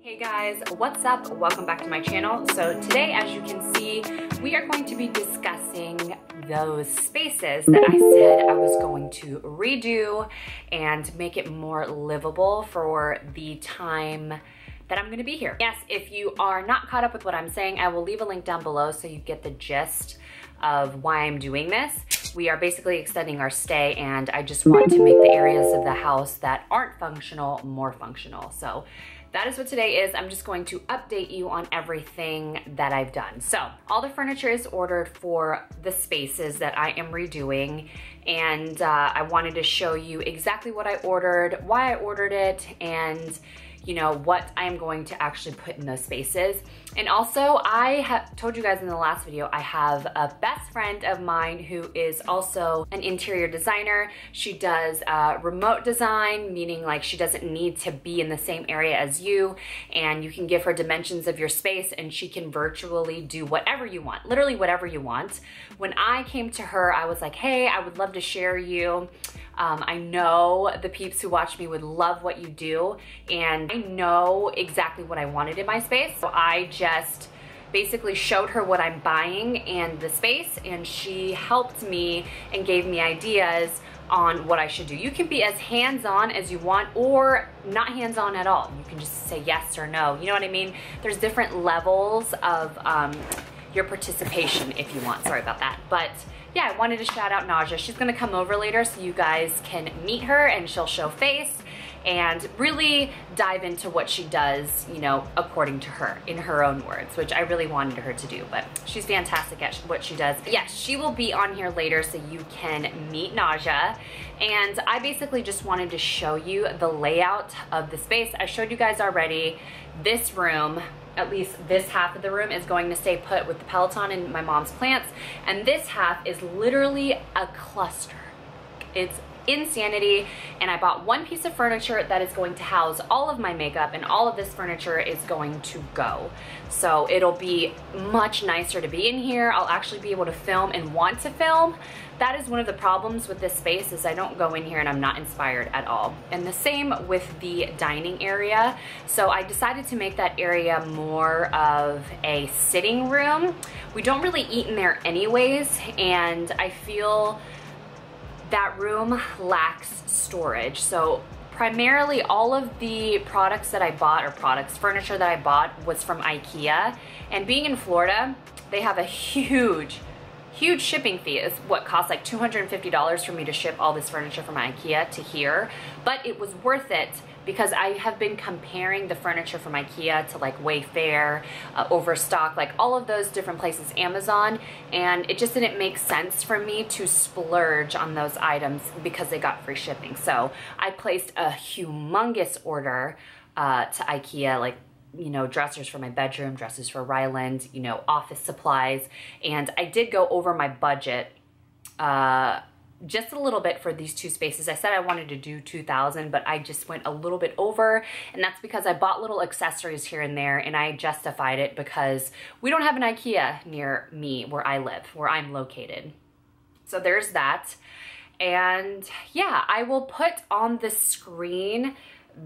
Hey guys, what's up? Welcome back to my channel. So today, as you can see, we are going to be discussing those spaces that I said I was going to redo and make it more livable for the time that I'm gonna be here. Yes, if you are not caught up with what I'm saying, I will leave a link down below so you get the gist of why I'm doing this. We are basically extending our stay, and I just want to make the areas of the house that aren't functional more functional. So that is what today is. I'm just going to update you on everything that I've done. So all the furniture is ordered for the spaces that I am redoing, and I wanted to show you exactly what I ordered, why I ordered it, and you know, what I'm going to actually put in those spaces. And also, I have told you guys in the last video, I have a best friend of mine who is also an interior designer. She does remote design, meaning like she doesn't need to be in the same area as you, and you can give her dimensions of your space and she can virtually do whatever you want, literally whatever you want. When I came to her, I was like, hey, I would love to share you. I know the peeps who watch me would love what you do, and I know exactly what I wanted in my space. So I just basically showed her what I'm buying and the space, and she helped me and gave me ideas on what I should do. You can be as hands-on as you want or not hands-on at all. You can just say yes or no. You know what I mean? There's different levels of your participation if you want. Sorry about that. But yeah, I wanted to shout out Najah. She's gonna come over later so you guys can meet her, and she'll show face and really dive into what she does, you know, according to her, in her own words, which I really wanted her to do, but she's fantastic at what she does. Yes, she will be on here later so you can meet Najah. And I basically just wanted to show you the layout of the space. I showed you guys already. This room, at least this half of the room, is going to stay put with the Peloton and my mom's plants, and this half is literally a cluster. It's insanity, and I bought one piece of furniture that is going to house all of my makeup, and all of this furniture is going to go. So it'll be much nicer to be in here. I'll actually be able to film and want to film. That is one of the problems with this space, is I don't go in here and I'm not inspired at all. And the same with the dining area. So I decided to make that area more of a sitting room. We don't really eat in there anyways, and I feel that room lacks storage. So primarily all of the products that I bought, or furniture that I bought, was from IKEA. And being in Florida, they have a huge shipping fee. Is what costs like $250 for me to ship all this furniture from IKEA to here. But it was worth it because I have been comparing the furniture from IKEA to like Wayfair, Overstock, like all of those different places, Amazon, and it just didn't make sense for me to splurge on those items because they got free shipping. So I placed a humongous order to IKEA, like, you know, dressers for my bedroom, dresses for Ryland, you know, office supplies. And I did go over my budget just a little bit for these two spaces. I said I wanted to do 2,000, but I just went a little bit over, and that's because I bought little accessories here and there, and I justified it because we don't have an IKEA near me where I live, where I'm located. So there's that. And yeah, I will put on the screen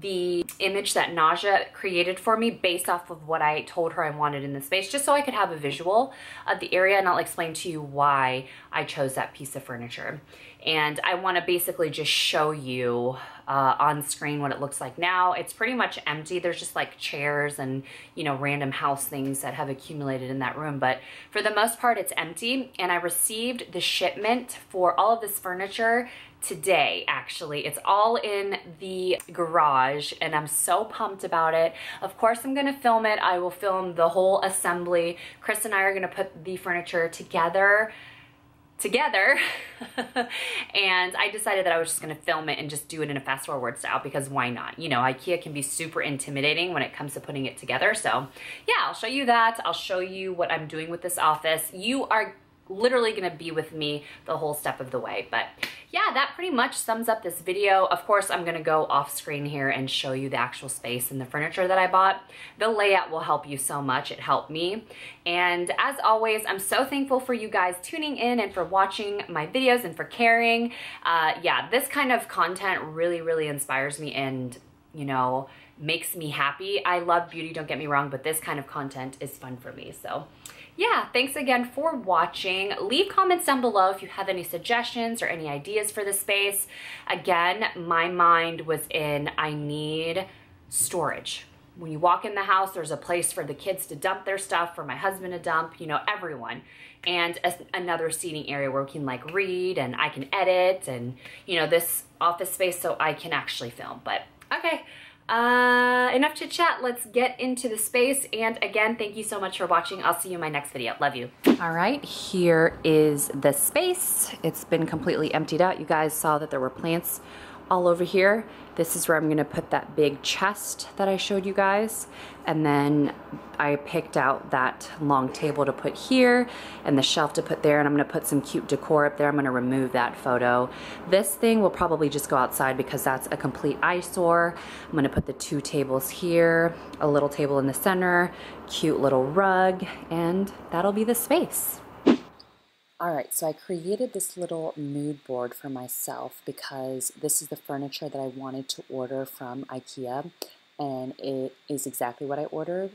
the image that Najah created for me based off of what I told her I wanted in the space, just so I could have a visual of the area, and I'll explain to you why I chose that piece of furniture. And I want to basically just show you on screen what it looks like now. It's pretty much empty. There's just like chairs and, you know, random house things that have accumulated in that room, but for the most part it's empty. And I received the shipment for all of this furniture today, actually. It's all in the garage, and I'm so pumped about it. Of course, I'm gonna film it. I will film the whole assembly. Chris and I are gonna put the furniture together and I decided that I was just gonna film it and just do it in a fast forward style, because why not? You know, IKEA can be super intimidating when it comes to putting it together. So yeah, I'll show you that. I'll show you what I'm doing with this office. You are literally gonna be with me the whole step of the way. But yeah, that pretty much sums up this video. Of course, I'm gonna go off screen here and show you the actual space and the furniture that I bought. The layout will help you so much. It helped me. And as always, I'm so thankful for you guys tuning in and for watching my videos and for caring. Yeah, this kind of content really, really inspires me, and you know, makes me happy. I love beauty, don't get me wrong, but this kind of content is fun for me. So yeah, thanks again for watching. Leave comments down below if you have any suggestions or any ideas for the space. Again, my mind was in, I need storage. When you walk in the house, there's a place for the kids to dump their stuff, for my husband to dump, you know, everyone. And another seating area where we can like read and I can edit, and, you know, this office space so I can actually film. But okay, enough chit chat. Let's get into the space. And again, thank you so much for watching. I'll see you in my next video. Love you. All right, here is the space. It's been completely emptied out. You guys saw that there were plants all over here. This is where I'm gonna put that big chest that I showed you guys. And then I picked out that long table to put here and the shelf to put there, and I'm gonna put some cute decor up there. I'm gonna remove that photo. This thing will probably just go outside because that's a complete eyesore. I'm gonna put the 2 tables here, a little table in the center, cute little rug, and that'll be the space. All right, so I created this little mood board for myself because this is the furniture that I wanted to order from IKEA, and it is exactly what I ordered.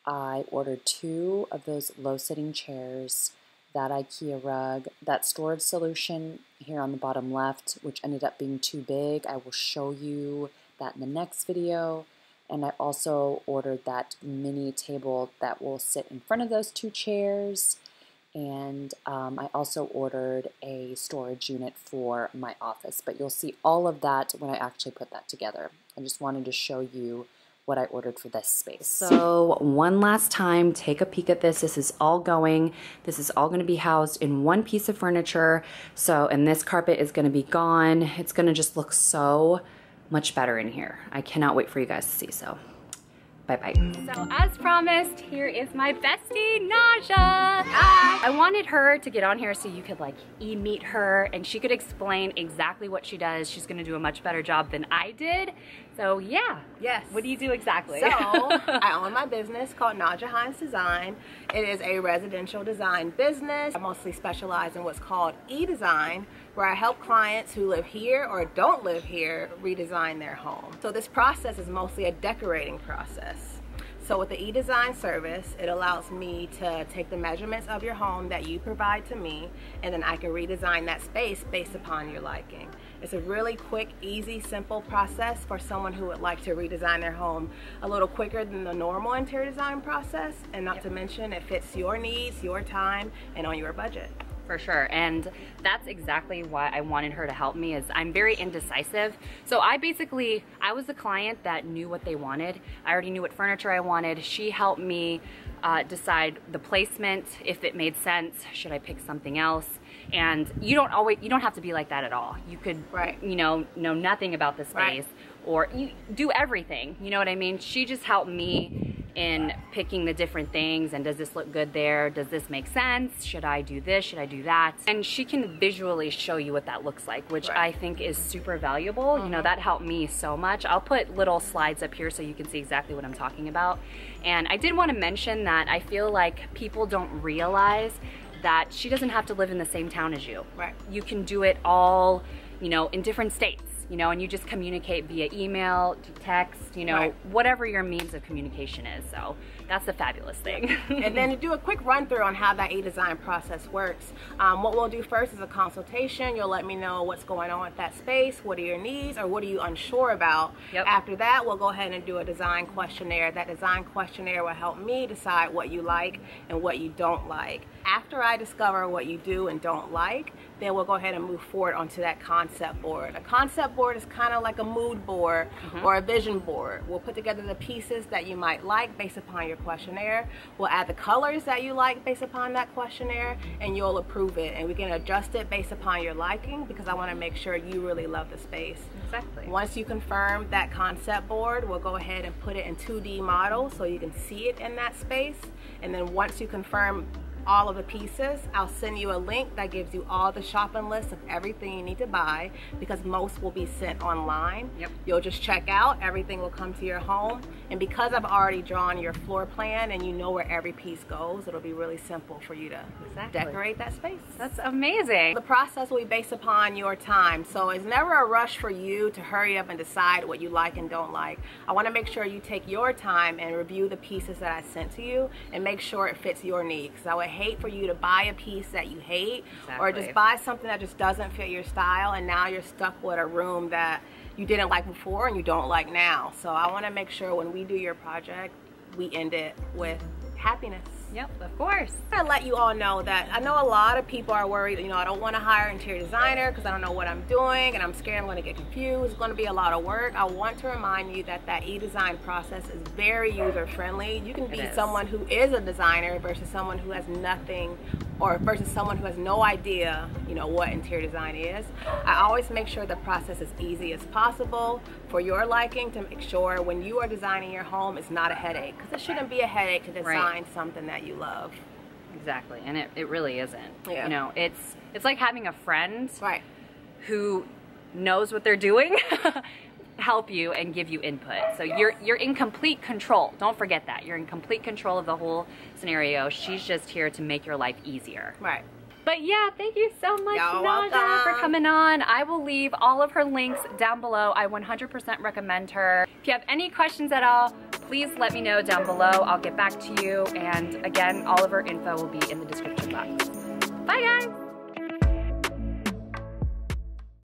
I ordered 2 of those low-sitting chairs, that IKEA rug, that storage solution here on the bottom left, which ended up being too big. I will show you that in the next video. And I also ordered that mini table that will sit in front of those 2 chairs. And I also ordered a storage unit for my office, but you'll see all of that when I actually put that together. I just wanted to show you what I ordered for this space. So one last time, take a peek at this. This is all going to be housed in one piece of furniture. So, and this carpet is gonna be gone. It's gonna just look so much better in here. I cannot wait for you guys to see, so. Bye-bye. So as promised, here is my bestie, Najah. Hi. I wanted her to get on here so you could like meet her and she could explain exactly what she does. She's gonna do a much better job than I did. So yeah. Yes. What do you do exactly? So I own my business called Najah Hines Design. It is a residential design business. I mostly specialize in what's called e-design, where I help clients who live here or don't live here redesign their home. So this process is mostly a decorating process. So with the e-design service, it allows me to take the measurements of your home that you provide to me, and then I can redesign that space based upon your liking. It's a really quick, easy, simple process for someone who would like to redesign their home a little quicker than the normal interior design process, and not to mention it fits your needs, your time, and on your budget. For sure, and that's exactly why I wanted her to help me, is I'm very indecisive. So I was the client that knew what they wanted. I already knew what furniture I wanted. She helped me decide the placement, if it made sense, should I pick something else? And you don't have to be like that at all. You could, you know nothing about the space, or you do everything, you know what I mean? She just helped me in picking the different things, and does this look good there? Does this make sense? Should I do this? Should I do that? And she can visually show you what that looks like, which I think is super valuable. You know, that helped me so much. I'll put little slides up here so you can see exactly what I'm talking about. And I did want to mention that I feel like people don't realize that she doesn't have to live in the same town as you. You can do it all, you know, in different states. You know, and you just communicate via email, text, you know, whatever your means of communication is. So that's the fabulous thing. And then to do a quick run through on how that e-design process works. What we'll do first is a consultation. You'll let me know what's going on with that space, what are your needs, or what are you unsure about. After that, we'll go ahead and do a design questionnaire. That design questionnaire will help me decide what you like and what you don't like. After I discover what you do and don't like, then we'll go ahead and move forward onto that concept board. A concept board is kind of like a mood board or a vision board. We'll put together the pieces that you might like based upon your questionnaire. We'll add the colors that you like based upon that questionnaire, and you'll approve it. And we can adjust it based upon your liking, because I want to make sure you really love the space. Exactly. Once you confirm that concept board, we'll go ahead and put it in 2D models so you can see it in that space. And then once you confirm all of the pieces, I'll send you a link that gives you all the shopping lists of everything you need to buy, because most will be sent online. Yep. You'll just check out, everything will come to your home, and because I've already drawn your floor plan and you know where every piece goes, it'll be really simple for you to decorate that space. That's amazing. The process will be based upon your time, so it's never a rush for you to hurry up and decide what you like and don't like. I want to make sure you take your time and review the pieces that I sent to you and make sure it fits your needs, because I would hate for you to buy a piece that you hate, or just buy something that just doesn't fit your style, and now you're stuck with a room that you didn't like before and you don't like now. So I want to make sure when we do your project, we end it with happiness. Yep, of course. I let you all know that I know a lot of people are worried, you know, I don't want to hire an interior designer because I don't know what I'm doing and I'm scared I'm going to get confused. It's going to be a lot of work. I want to remind you that that e-design process is very user-friendly. You can be someone who is a designer versus someone who has nothing, or versus someone who has no idea, you know, what interior design is. I always make sure the process is easy as possible for your liking, to make sure when you are designing your home, it's not a headache, because it shouldn't be a headache to design something that you love. Exactly, and it really isn't. Yeah. You know, it's like having a friend who knows what they're doing help you and give you input. So you're in complete control. Don't forget that. You're in complete control of the whole scenario. She's just here to make your life easier. Right. But yeah, thank you so much, Najah, for coming on. I will leave all of her links down below. I 100% recommend her. If you have any questions at all, please let me know down below. I'll get back to you. And again, all of her info will be in the description box. Bye, guys.